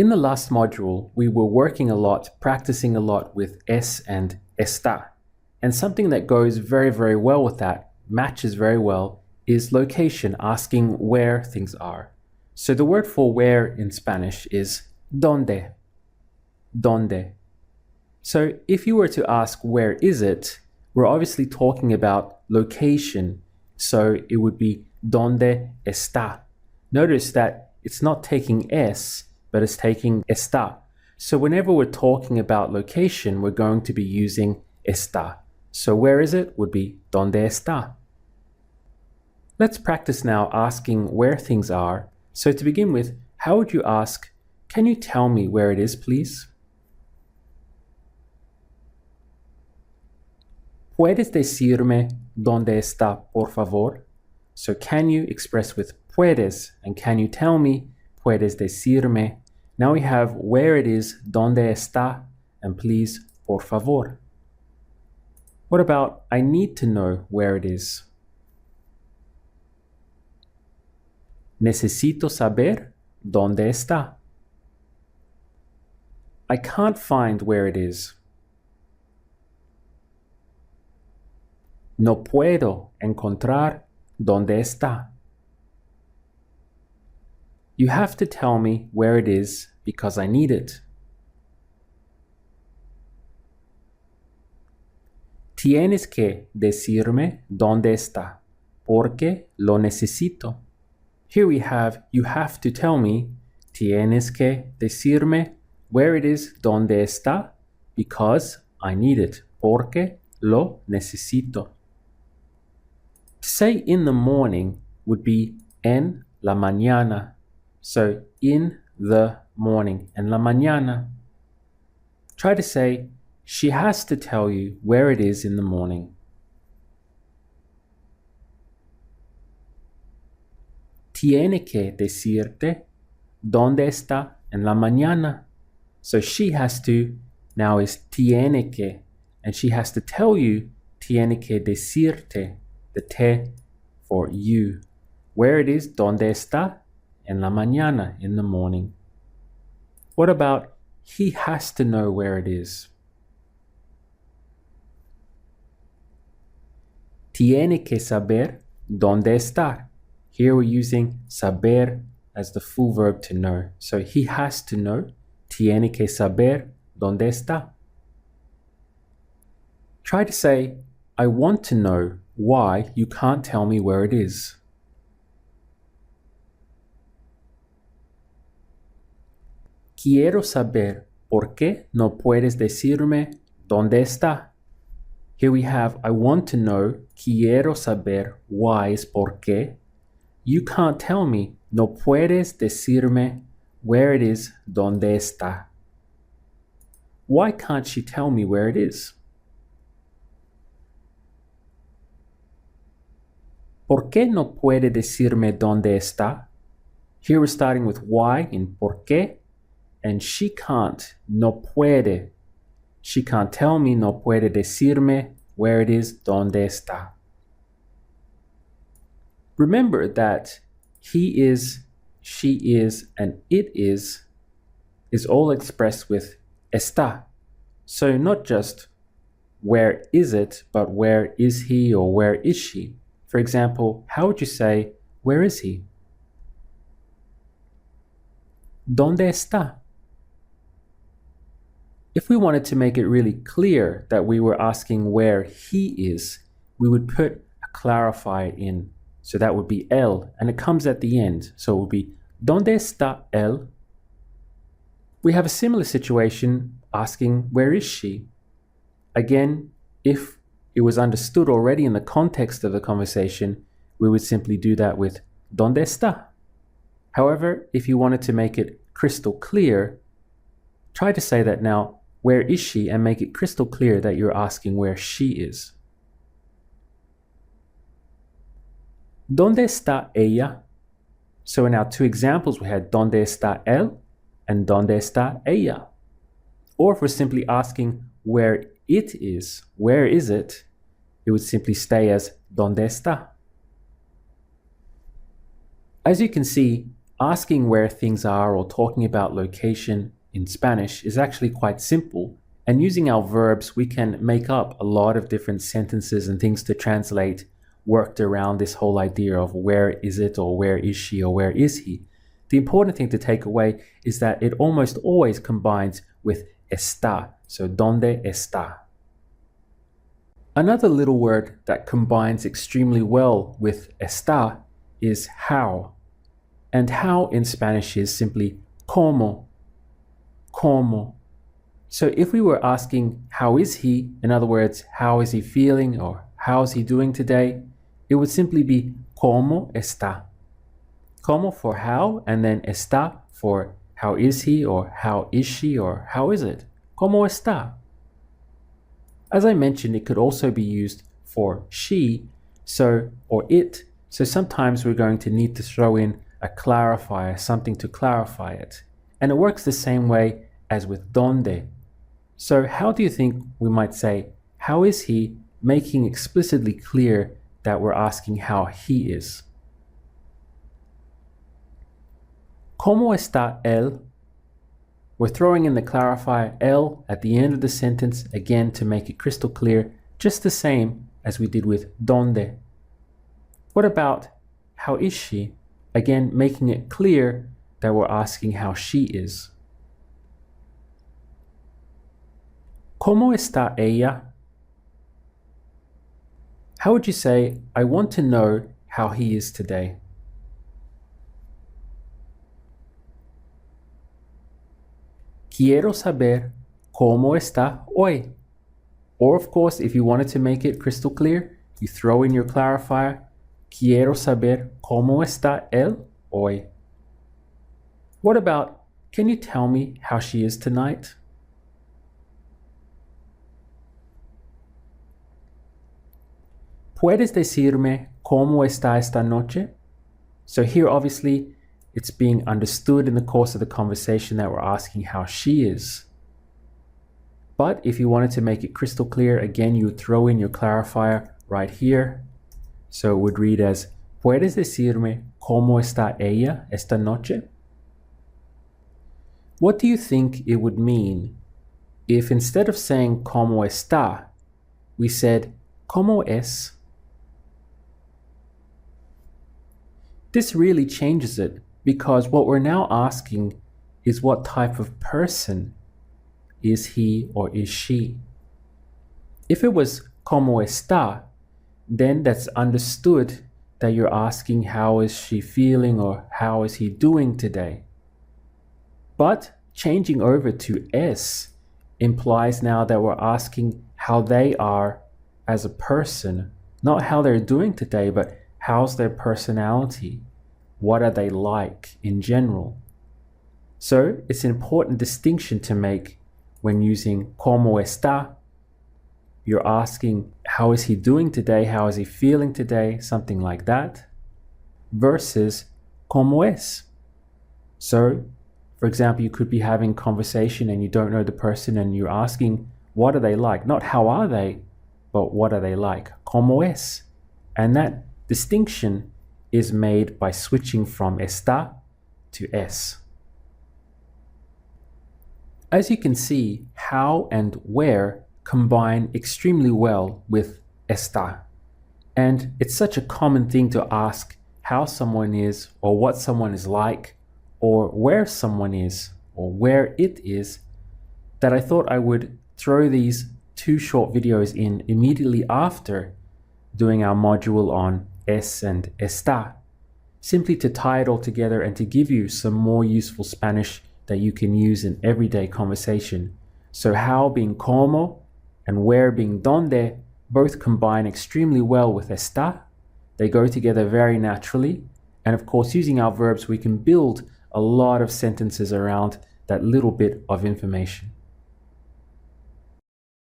In the last module, we were working a lot, practicing a lot with es and está. And something that goes very, very well with that, matches very well, is location, asking where things are. So the word for where in Spanish is donde. Donde. So if you were to ask where is it, we're obviously talking about location. So it would be donde está. Notice that it's not taking es, but it's taking está. So whenever we're talking about location, we're going to be using está. So where is it would be donde está. Let's practice now asking where things are. So to begin with, how would you ask, can you tell me where it is, please? ¿Puedes decirme dónde está, por favor? So can you express with puedes, and can you tell me, puedes decirme. Now we have where it is, dónde está, and please, por favor. What about I need to know where it is? Necesito saber dónde está. I can't find where it is. No puedo encontrar dónde está. You have to tell me where it is because I need it. Tienes que decirme dónde está, porque lo necesito. Here we have, you have to tell me, tienes que decirme where it is, dónde está, because I need it, porque lo necesito. To say in the morning would be en la mañana. So in the morning, en la mañana. Try to say, she has to tell you where it is in the morning. Tiene que decirte dónde está en la mañana. So she has to, now is tiene que, and she has to tell you, tiene que decirte, the te for you. Where it is, dónde está, en la mañana, in the morning. What about he has to know where it is? Tiene que saber dónde está. Here we're using saber as the full verb to know. So he has to know. Tiene que saber dónde está. Try to say, I want to know why you can't tell me where it is. Quiero saber por qué no puedes decirme dónde está. Here we have, I want to know, quiero saber, why is por qué. You can't tell me, no puedes decirme where it is, dónde está. Why can't she tell me where it is? ¿Por qué no puede decirme dónde está? Here we're starting with why in por qué, and she can't, no puede. She can't tell me, no puede decirme where it is, dónde está. Remember that he is, she is, and it is all expressed with está. So not just where is it, but where is he or where is she. For example, how would you say, where is he? ¿Dónde está? If we wanted to make it really clear that we were asking where he is, we would put a clarifier in. So that would be él, and it comes at the end. So it would be, ¿Dónde está él? We have a similar situation asking, where is she? Again, if it was understood already in the context of the conversation, we would simply do that with, ¿Dónde está? However, if you wanted to make it crystal clear, try to say that now, where is she? And make it crystal clear that you're asking where she is. ¿Dónde está ella? So in our two examples, we had ¿Dónde está él? And ¿Dónde está ella? Or if we're simply asking where it is, where is it? It would simply stay as ¿Dónde está? As you can see, Asking where things are or talking about location in Spanish is actually quite simple, and using our verbs, we can make up a lot of different sentences and things to translate worked around this whole idea of where is it or where is she or where is he. The important thing to take away is that it almost always combines with está, so ¿dónde está? Another little word that combines extremely well with está is how. And how in Spanish is simply cómo, cómo. So if we were asking how is he, in other words, how is he feeling or how is he doing today, it would simply be cómo está. Cómo for how, and then está for how is he or how is she or how is it. Cómo está? As I mentioned, it could also be used for she, or it. So sometimes we're going to need to throw in a clarifier, something to clarify it. And it works the same way as with donde. So how do you think we might say, how is he, making explicitly clear that we're asking how he is? ¿Cómo está él? We're throwing in the clarifier él at the end of the sentence, again to make it crystal clear, just the same as we did with donde. What about how is she? Again, making it clear that we're asking how she is. ¿Cómo está ella? How would you say, I want to know how he is today? Quiero saber cómo está hoy. Or of course, if you wanted to make it crystal clear, you throw in your clarifier, quiero saber cómo está él hoy. What about, can you tell me how she is tonight? ¿Puedes decirme cómo está esta noche? So here obviously it's being understood in the course of the conversation that we're asking how she is. But if you wanted to make it crystal clear, again, you would throw in your clarifier right here. So it would read as, ¿Puedes decirme cómo está ella esta noche? What do you think it would mean if instead of saying cómo está, we said cómo es? This really changes it because what we're now asking is what type of person is he or is she? If it was cómo está, then that's understood that you're asking how is she feeling or how is he doing today. But changing over to es implies now that we're asking how they are as a person, not how they're doing today, but how's their personality? What are they like in general? So it's an important distinction to make when using cómo está. You're asking, how is he doing today? How is he feeling today? Something like that. Versus cómo es. So, for example, you could be having a conversation and you don't know the person and you're asking, what are they like? Not how are they, but what are they like? Cómo es. And that distinction is made by switching from está to es. As you can see, how and where combine extremely well with está. And it's such a common thing to ask how someone is or what someone is like or where someone is or where it is that I thought I would throw these 2 short videos in immediately after doing our module on es and está, simply to tie it all together and to give you some more useful Spanish that you can use in everyday conversation. So how being cómo and where being donde both combine extremely well with está. They go together very naturally. And of course, using our verbs, we can build a lot of sentences around that little bit of information.